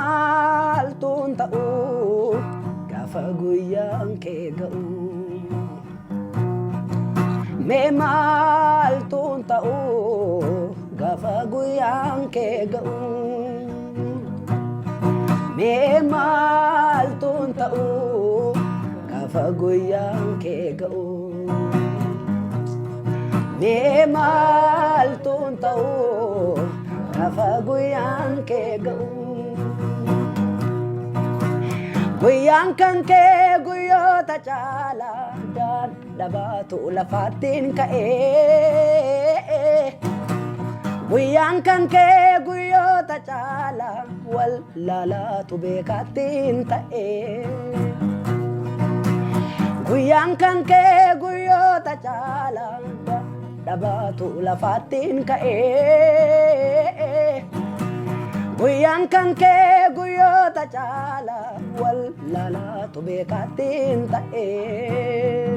Maaltuun ta'uu gaafa guyyaan kee ga'u. Maaltuun ta'uu gaafa guyyaan kee ga'u. Maaltuun ta'uu gaafa guyyaan kee ga'u. Maaltuun ta'uu gaafa guyyaan kee ga'u. Guyyaan kan kee guyyoota caalaa dadhabaatu lafattiin ka'ee. Guyyaan kan kee guyyoota caalaa wal laalaatu beekattiin ta'ee. Guyyaan kan kee guyyoota caalaa dadhabaatu lafattiin ka'ee. Guyyaan kan kee guyyoota caalaa wal laalaatu beekattiin ta'ee.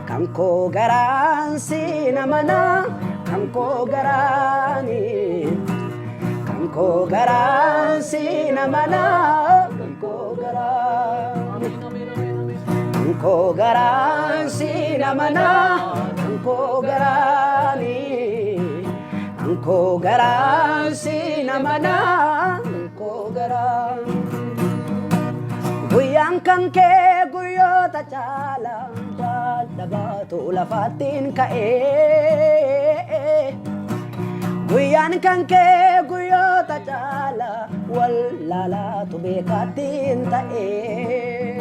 Kan koo garaan si namana, kan koo garaani. Kan koo garaan si namana, kan koo garaani. Kan koo garaan si namana, kan koo garaani. Angko garaan si namana, angko garaan. Guyyaan kan kee guyyoota caalaa dadhabaatu lafattiin ka'ee. Guyyaan kan kee guyyoota caalaa wal laalaatu beekattiin ta'ee.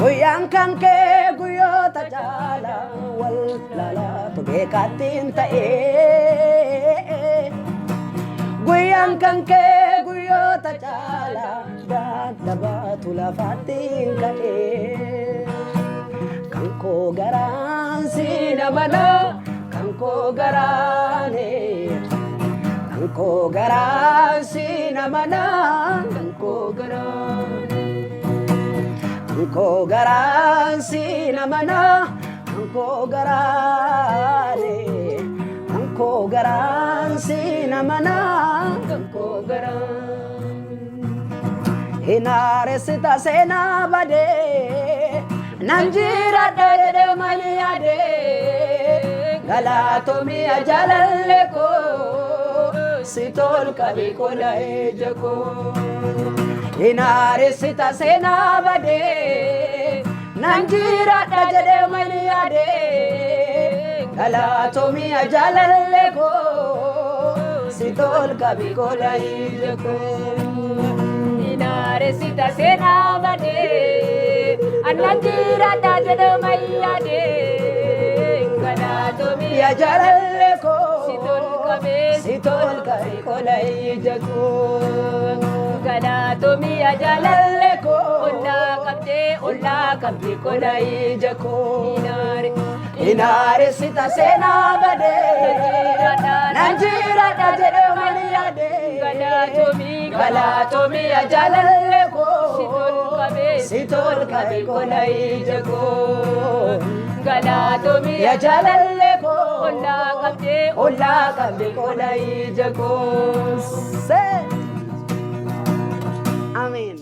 Guyyaan kan kee guyyoota caalaa wal laalaatu beekattiin ta'ee. Guyyaan kan kee guyyoota caalaa dadhabaatu lafattiin ka'ee. Kan koo garaan si namana, kan koo garaane. Kan koo garaan si namana, kan koo garaane. Angko garaan si namana, angko garaane. Angko garaan si namana, angko garaan. Hinaaresita seenaa badee nan jiraadha jedhee mani yaadee. Galaatomii jaalallee koo si tolu qabii kola ija koo. Hinaaresita seenaa badee nan jiraadha jedhee mani yaadee. Galaatomii jaalallee koo si tolu qabii kola ija koo. Hinaaresita seenaa badee nan jiraadha jedhee mani yaadee. Galaatomii jaalallee koo si tolu qabii kola ija koo. Galaatomii jaalallee koo ollaa qabdee kola ija koo. Hinaaresita seenaa badee nan jiraadha jedhee mani yaadee. Galaatomii jaalallee koo si tolu qabii kola ija koo. Galaatomii jaalallee koo ollaa qabdee kola ija koo. Amen.